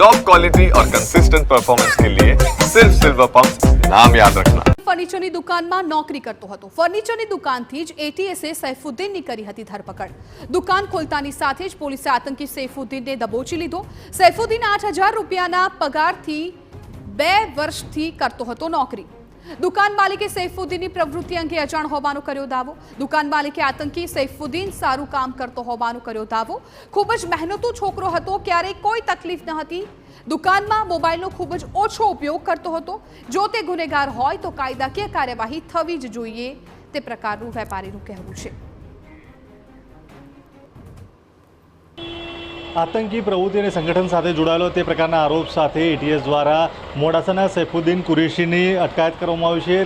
Top quality और consistent performance के लिए सिर्फ सिल्वर पंप नाम याद रखना। ફર્નિચરની દુકાનમાં નોકરી કરતો હતો। ફર્નિચરની દુકાનથી જ એટીએસે સૈફુદ્દીનની કરી હતી ધરપકડ। દુકાન ખોલતાની સાથે જ પોલીસે આતંકી સૈફુદ્દીનને દબોચી લીધો। સૈફુદ્દીન 8,000 રૂપિયાના પગારથી 2 વર્ષથી કરતો હતો નોકરી। દુકાન માલિકે સૈફુદ્દીનની પ્રવૃત્તિ અંગે અજાણ હોવાનો કર્યો દાવો। દુકાન માલિકે આતંકી સૈફુદ્દીન સારું કામ કરતો હોવાનો કર્યો દાવો। ખૂબ જ મહેનતુ છોકરો હતો, ક્યારેય કોઈ તકલીફ ન હતી। દુકાનમાં મોબાઈલનો ખૂબ જ ઓછો ઉપયોગ કરતો હતો। જો તે ગુનેગાર હોય તો કાયદાકીય કાર્યવાહી થવી જ જોઈએ, તે પ્રકારનું વેપારીનું કહેવું છે। આતંકી પ્રવૃત્તિ અને સંગઠન સાથે જોડાયેલો તે પ્રકારના આરોપ સાથે એટીએસ દ્વારા મોડાસાના સૈફુદ્દીન કુરેશીની અટકાયત કરવામાં આવી છે।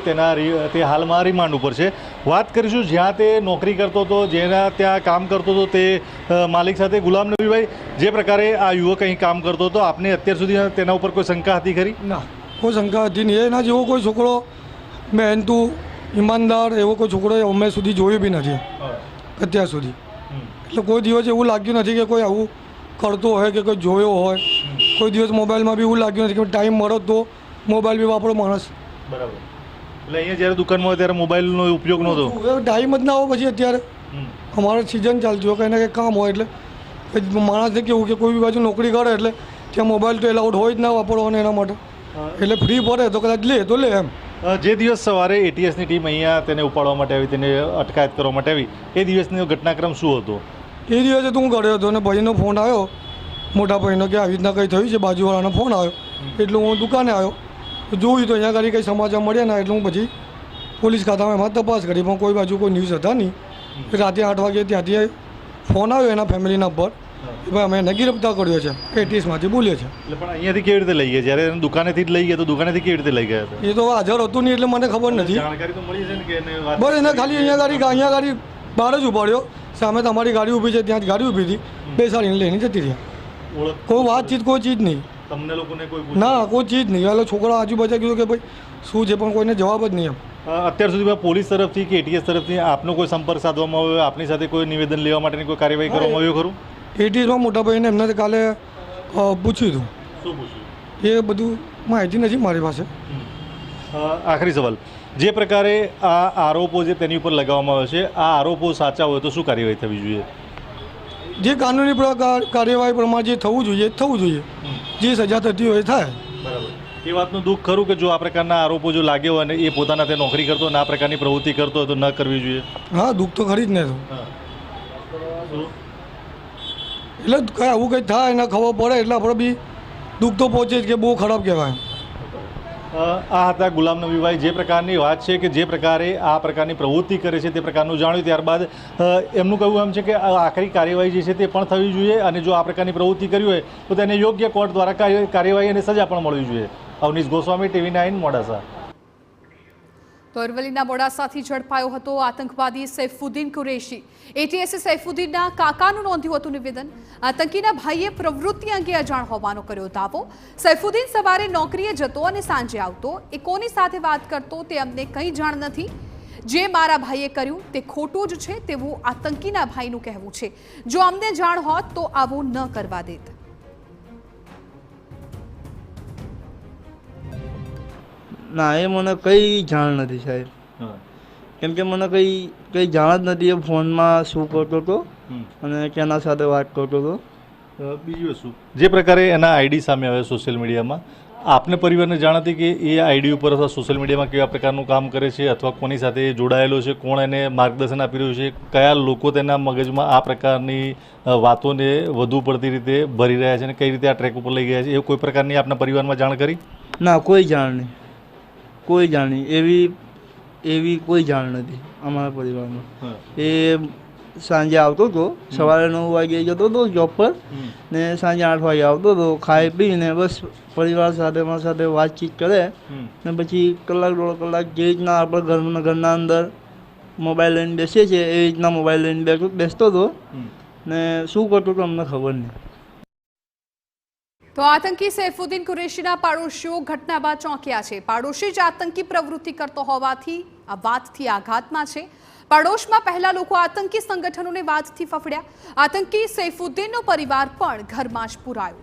તે હાલમાં રિમાન્ડ ઉપર છે। વાત કરીશું જ્યાં તે નોકરી કરતો હતો, જેના ત્યાં કામ કરતો હતો તે માલિક સાથે। ગુલામ નબીભાઈ, જે પ્રકારે આ યુવક અહીં કામ કરતો હતો, આપને અત્યાર સુધી તેના ઉપર કોઈ શંકા હતી ખરી? ના, કોઈ શંકા હતી નહીં। એના જેવો કોઈ છોકરો મહેનતુ ઈમાનદાર એવો કોઈ છોકરો અમે સુધી જોયો બી નથી અત્યાર સુધી। એટલે કોઈ દિવસ એવું લાગ્યું નથી કે કોઈ આવું કરતો હોય કે કોઈ જોયો હોય। કોઈ દિવસ મોબાઈલમાં બી એવું લાગ્યું નથી કે ટાઈમ મળો તો મોબાઈલ બી વાપરો માણસ। બરાબર। એટલે અહીંયા જ્યારે દુકાનમાં હોય ત્યારે મોબાઈલનો ઉપયોગ નહોતો? ટાઈમ જ ના હોય। પછી અત્યારે અમારે સિઝન ચાલતી હોય, કંઈ ને કંઈ કામ હોય, એટલે માણસને કેવું કે કોઈ બી બાજુ નોકરી કરે એટલે ત્યાં મોબાઈલ તો એલાઉડ હોય જ ના વાપરવાનો એના માટે। એટલે ફ્રી પડે તો કદાચ લે તો લે એમ। જે દિવસ સવારે એટીએસની ટીમ અહીંયા તેને ઉપાડવા માટે આવી, તેને અટકાયત કરવા માટે આવી, એ દિવસનો ઘટનાક્રમ શું હતો? એ દિવસે તો હું ઘરે હતો અને ભાઈનો ફોન આવ્યો, મોટા ભાઈનો, કે આવી રીતના કંઈ થયું છે। બાજુવાળાનો ફોન આવ્યો એટલે હું દુકાને આવ્યો, જોયું તો અહીંયા આગળ કંઈ સમાચાર મળ્યા ના, એટલે હું પછી પોલીસ ખાતામાં એમાં તપાસ કરી, પણ કોઈ બાજુ કોઈ ન્યૂઝ હતા નહીં। રાતે 8 વાગે ત્યાંથી ફોન આવ્યો એના ફેમિલીના પર કે ભાઈ અમે એને ગિરફ્તાર કર્યો છે, એટીએસમાંથી બોલ્યો છે। એટલે પણ અહીંયાથી કેવી રીતે લઈ ગયા? જ્યારે દુકાનેથી જ લઈ ગયા તો દુકાનેથી કેવી રીતે લઈ ગયા હતા? એ તો હાજર હતું નહીં એટલે મને ખબર નથી। જાણકારી તો મળી છે ને કે બસ એને ખાલી અહીંયા ગાડી બહાર જ ઉપાડ્યો, સામે તમારી ગાડી ઊભી છે ત્યાં જ ગાડી ઊભી હતી, બેસાડીને લઈને જતી રહ્યા। કોઈ વાતચીત કોઈ ચીજ નહીં, તમને લોકોને કોઈ ના કોઈ ચીજ નહીં। એટલે છોકરા આજુબાજુ કીધું કે ભાઈ શું છે, પણ કોઈને જવાબ જ નહીં એમ। અત્યાર સુધીમાં પોલીસ તરફથી કે એટીએસ તરફથી આપનો કોઈ સંપર્ક સાધવામાં આવ્યો, આપની સાથે કોઈ નિવેદન લેવા માટેની કોઈ કાર્યવાહી કરવામાં આવ્યું ખરું? એટીએસમાં મોટા ભાઈને એમને કાલે પૂછ્યું હતું। શું પૂછ્યું? એ બધું માહિતી નથી મારી પાસે। આખરી સવાલ, જે પ્રકારે આ આરોપો જે તેની ઉપર લગાવવામાં આવે છે, આ આરોપો સાચા હોય તો શું કાર્યવાહી થવી જોઈએ? જે કાનૂની કાર્યવાહી પ્રમાણે જે થવું જોઈએ થવું જોઈએ, જે સજા થતી હોય એ થાય। બરાબર। એ વાતનું દુઃખ ખરું કે જો આ પ્રકારના આરોપો જો લાગ્યો હોય અને એ પોતાના તે નોકરી કરતો અને આ પ્રકારની પ્રવૃત્તિ કરતો હોય તો ન કરવી જોઈએ? હા, દુઃખ તો ખરી જ ને। એટલે કંઈ આવું કંઈ થાય એને ખબર પડે એટલે આપણે બી દુઃખ તો પહોંચે જ કે બહુ ખરાબ કહેવાય। આ હતા ગુલામ નબીભાઈ। જે પ્રકારની વાત છે કે જે પ્રકારે આ પ્રકારની પ્રવૃત્તિ કરે છે તે પ્રકારનું જાણ્યું, ત્યારબાદ એમનું કહેવું એમ છે કે આખરી કાર્યવાહી જે છે તે પણ થવી જોઈએ અને જો આ પ્રકારની પ્રવૃત્તિ કરી હોય તો તેને યોગ્ય કોર્ટ દ્વારા કાર્યવાહી અને સજા પણ મળવી જોઈએ। અવનીશ ગોસ્વામી, TV9 મોડાસા। તો અરવલ્લીના મોડાસાથી ઝડપાયો હતો આતંકવાદી સૈફુદ્દીન કુરેશી। એટીએસે સૈફુદ્દીનના કાકાનું નોંધ્યું હતું નિવેદન। આતંકીના ભાઈએ પ્રવૃત્તિ અંગે અજાણ હોવાનો કર્યો દાવો। સૈફુદ્દીન સવારે નોકરીએ જતો અને સાંજે આવતો। એ કોની સાથે વાત કરતો તે અમને કંઈ જાણ નથી। જે મારા ભાઈએ કર્યું તે ખોટું જ છે તેવું આતંકીના ભાઈનું કહેવું છે। જો અમને જાણ હોત તો આવું ન કરવા દેત। ના, એ મને કંઈ જાણ નથી સાહેબ, કેમ કે મને કંઈ જાણ જ નથી એ ફોનમાં શું કરતો હતો અને કેના સાથે વાત કરતો હતો। બીજું શું, જે પ્રકારે એના આઈડી સામે આવે સોશિયલ મીડિયામાં, આપને પરિવારને જાણ હતી કે એ આઈડી ઉપર અથવા સોશિયલ મીડિયામાં કેવા પ્રકારનું કામ કરે છે અથવા કોની સાથે જોડાયેલો છે, કોણ એને માર્ગદર્શન આપી રહ્યું છે, કયા લોકો તેના મગજમાં આ પ્રકારની વાતોને વધુ પડતી રીતે ભરી રહ્યા છે અને કઈ રીતે આ ટ્રેક ઉપર લઈ ગયા છે, એ કોઈ પ્રકારની આપના પરિવારમાં જાણ કરી? ના, કોઈ જાણ નહીં, કોઈ જાણ નહીં, એવી કોઈ જાણ નથી અમારા પરિવારમાં। એ સાંજે આવતો હતો, સવારે 9 વાગે જતો હતો જોબ પર ને સાંજે 8 વાગે આવતો હતો, ખાઈ પીને બસ પરિવાર સાથે મારી સાથે વાતચીત કરે ને પછી કલાક 1.5 કલાક જે રીતના આપણે ઘરના અંદર મોબાઈલ લઈને બેસીએ છીએ એ રીતના મોબાઈલ લઈને બેસતો હતો ને શું કરતો હતો અમને ખબર નહીં। તો આતંકી સૈફુદ્દીન કુરેશીના પાડોશીઓ ઘટના બાદ ચોંક્યા છે। પાડોશી જ આતંકી પ્રવૃત્તિ કરતો હોવાથી આ વાતથી આઘાતમાં છે। પડોશમાં પહેલા લોકો આતંકી સંગઠનોને વાતથી ફફડ્યા। આતંકી સૈફુદ્દીનનો પરિવાર પણ ઘરમાં જ પુરાયો।